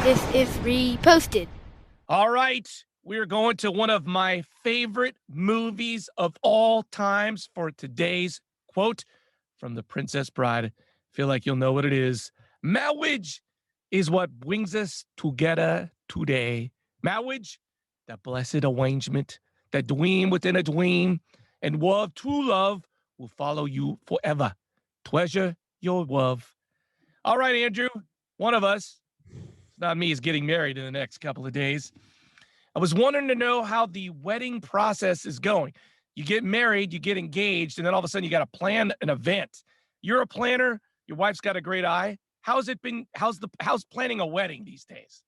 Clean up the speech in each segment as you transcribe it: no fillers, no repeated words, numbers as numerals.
This is reposted. All right. We're going to one of my favorite movies of all times for today's quote from The Princess Bride. Feel like you'll know what it is. Marriage is what brings us together today. Marriage, the blessed arrangement, the dream within a dream, and love, true love, will follow you forever. Treasure your love. All right, Andrew, one of us, it's not me, is getting married in the next couple of days. I was wanting to know how the wedding process is going. You get married, you get engaged, and then all of a sudden you got to plan an event. You're a planner. Your wife's got a great eye. How's it been? How's planning a wedding these days?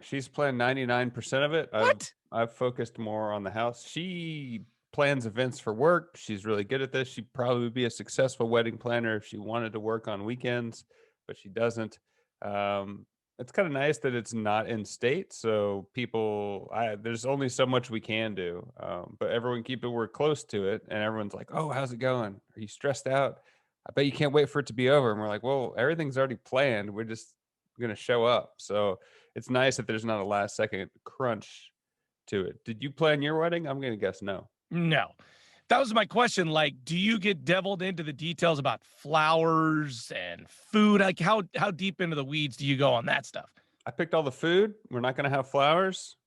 She's planned 99% of it. What? I've focused more on the house. She plans events for work. She's really good at this. She'd probably be a successful wedding planner if she wanted to work on weekends, but she doesn't. It's kind of nice that it's not in state, so there's only so much we can do. But everyone we're close to it, and everyone's like, "Oh, how's it going? Are you stressed out? I bet you can't wait for it to be over." And we're like, "Well, everything's already planned. We're just going to show up." So it's nice that there's not a last second crunch to it. Did you plan your wedding? I'm going to guess no. No. That was my question. Like, do you get deviled into the details about flowers and food? Like, how deep into the weeds do you go on that stuff? I picked all the food. We're not going to have flowers.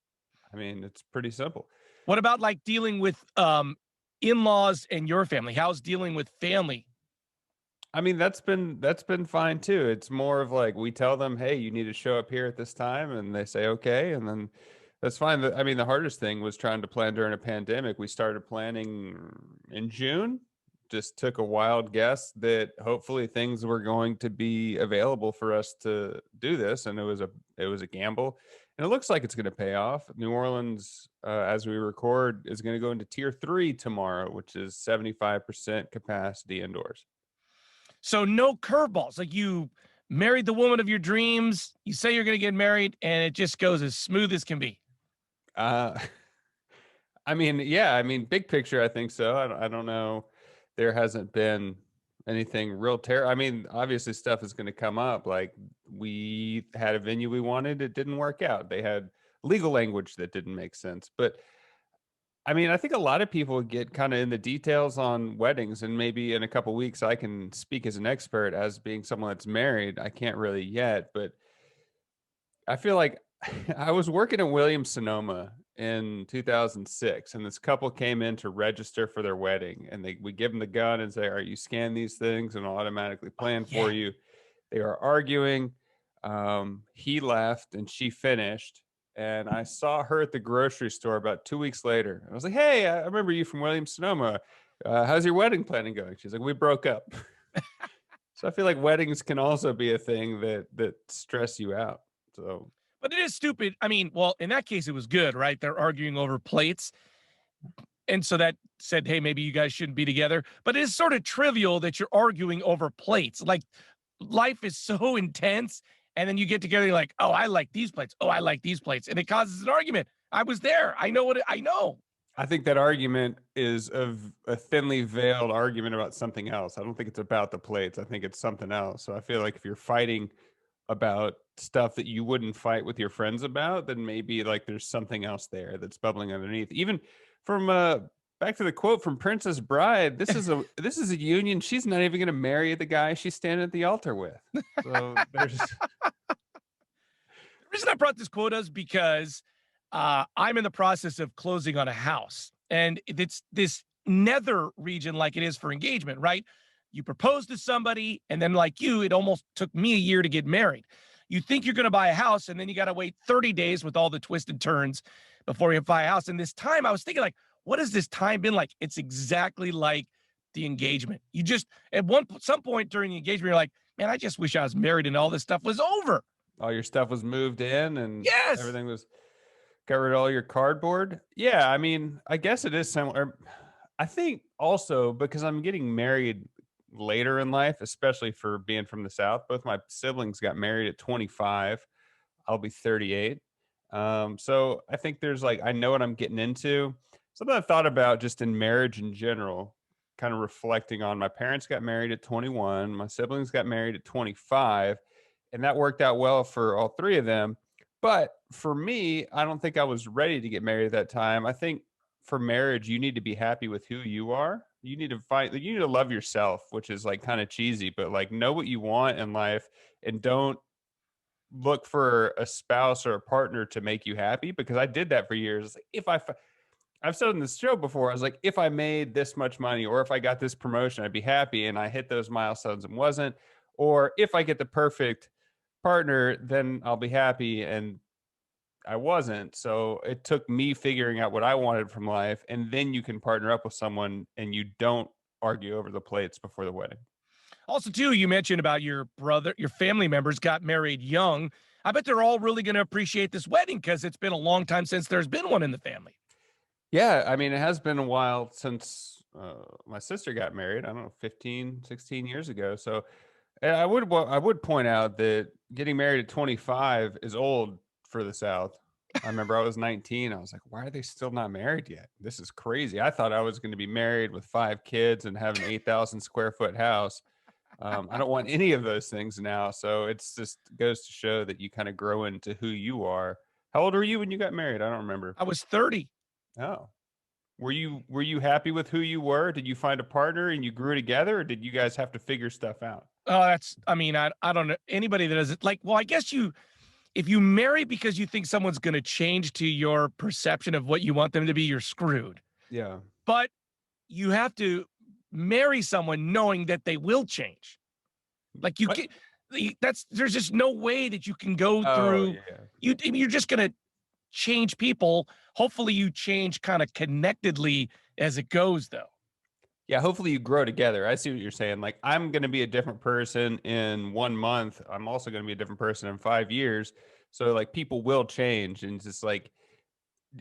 I mean, it's pretty simple. What about like dealing with in-laws and your family? How's dealing with family? I mean, that's been fine too. It's more of like we tell them, "Hey, you need to show up here at this time," and they say okay, and then that's fine. I mean, the hardest thing was trying to plan during a pandemic. We started planning in June. Just took a wild guess that hopefully things were going to be available for us to do this, and it was a gamble, and it looks like it's going to pay off. New Orleans, as we record, is going to go into Tier 3 tomorrow, which is 75% capacity indoors. So no curveballs. Like you married the woman of your dreams. You say you're going to get married, and it just goes as smooth as can be. Uh, I mean, yeah, I mean, big picture, I think so. I don't know. There hasn't been anything real terrible. I mean, obviously, stuff is going to come up. Like we had a venue we wanted, it didn't work out. They had legal language that didn't make sense. But I mean, I think a lot of people get kind of in the details on weddings, and maybe in a couple weeks, I can speak as an expert as being someone that's married. I can't really yet, but I feel like I was working in Williams Sonoma in 2006, and this couple came in to register for their wedding, and we give them the gun and say, "All right, you scan these things, and I'll automatically plan for you." They are arguing. He left, and she finished. And I saw her at the grocery store about 2 weeks later. I was like, "Hey, I remember you from Williams Sonoma. How's your wedding planning going?" She's like, "We broke up." So I feel like weddings can also be a thing that stress you out. So But it is stupid. I mean, well, in that case, it was good, right? They're arguing over plates. And so that said, hey, maybe you guys shouldn't be together. But it is sort of trivial that you're arguing over plates. Like life is so intense. And then you get together, you're like, oh, I like these plates. Oh, I like these plates. And it causes an argument. I was there. I know I know. I think that argument is of a thinly veiled argument about something else. I don't think it's about the plates. I think it's something else. So I feel like if you're fighting about stuff that you wouldn't fight with your friends about, then maybe like there's something else there that's bubbling underneath. Even from back to the quote from Princess Bride, this is a union. She's not even going to marry the guy she's standing at the altar with. So there's The reason I brought this quote is because I'm in the process of closing on a house, and it's this nether region like it is for engagement, right? You propose to somebody, and then like you, it almost took me a year to get married. You think you're going to buy a house, and then you got to wait 30 days with all the twists and turns before you buy a house. And this time I was thinking like, what has this time been like? It's exactly like the engagement. You just, at some point during the engagement, you're like, man, I just wish I was married and all this stuff was over. all your stuff was moved in and Yes. everything was got rid of all your cardboard. Yeah, I mean, I guess it is similar. I think also because I'm getting married later in life, especially for being from the South. Both my siblings got married at 25. I'll be 38. So I think there's like, I know what I'm getting into. Something I've thought about just in marriage in general, kind of reflecting on my parents got married at 21, my siblings got married at 25, and that worked out well for all three of them. But for me, I don't think I was ready to get married at that time. I think for marriage, you need to be happy with who you are. You need to you need to love yourself, which is like kind of cheesy, but like know what you want in life and don't look for a spouse or a partner to make you happy, because I did that for years. Like, I've said on this show before, I was like, if I made this much money or if I got this promotion, I'd be happy. And I hit those milestones and wasn't. Or if I get the perfect partner, then I'll be happy. And I wasn't. So it took me figuring out what I wanted from life. And then you can partner up with someone and you don't argue over the plates before the wedding. Also, too, you mentioned about your brother, your family members got married young. I bet they're all really going to appreciate this wedding because it's been a long time since there's been one in the family. Yeah. I mean, it has been a while since my sister got married. I don't know, 15, 16 years ago. So and I would point out that getting married at 25 is old for the South. I remember I was 19. I was like, why are they still not married yet? This is crazy. I thought I was going to be married with 5 kids and have an 8,000 square foot house. I don't want any of those things now. So it's just goes to show that you kind of grow into who you are. How old were you when you got married? I don't remember. I was 30. Oh, were you happy with who you were? Did you find a partner and you grew together, or did you guys have to figure stuff out? Oh, I mean, I don't know anybody that doesn't like, well, I guess if you marry because you think someone's going to change to your perception of what you want them to be, you're screwed. Yeah. But you have to marry someone knowing that they will change. Like you can, there's just no way that you can go through. Yeah. You're just going to change people. Hopefully you change kind of connectedly as it goes, though. Yeah, hopefully you grow together. I see what you're saying. Like, I'm going to be a different person in 1 month. I'm also going to be a different person in 5 years. So, like, people will change. And it's just like,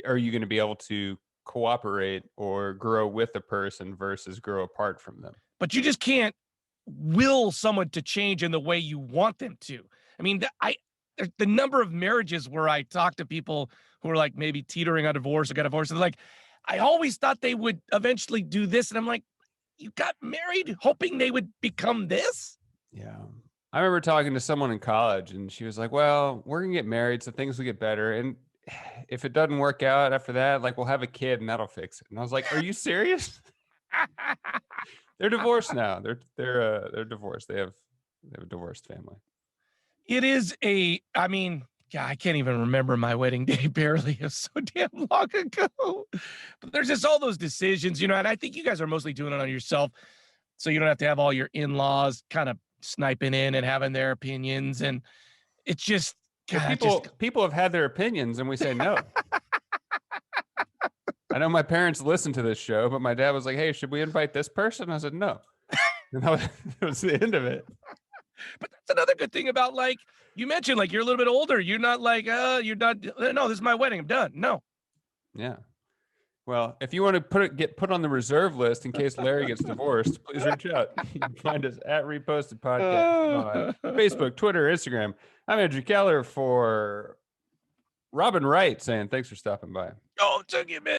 are you going to be able to cooperate or grow with a person versus grow apart from them? But you just can't will someone to change in the way you want them to. I mean, the number of marriages where I talk to people who are like maybe teetering on divorce or got divorced, and they're like, I always thought they would eventually do this. And I'm like, you got married hoping they would become this? Yeah. I remember talking to someone in college and she was like, well, we're going to get married, so things will get better. And if it doesn't work out after that, like, we'll have a kid and that'll fix it. And I was like, are you serious? They're divorced now. They're divorced. They have a divorced family. It is I mean, yeah, I can't even remember my wedding day barely. It was so damn long ago. But there's just all those decisions, and I think you guys are mostly doing it on yourself. So you don't have to have all your in-laws kind of sniping in and having their opinions. And it's just, God, people have had their opinions and we say no. I know my parents listened to this show, but my dad was like, hey, should we invite this person? I said, no. And that was the end of it. But that's another good thing about, like, you mentioned, like, you're a little bit older. You're not like, you're not, no, this is my wedding. I'm done. No. Yeah. Well, if you want to get put on the reserve list in case Larry gets divorced, please reach out. You can find us at Reposted Podcast on Facebook, Twitter, Instagram. I'm Andrew Keller for Robin Wright saying thanks for stopping by. Oh, took you, man.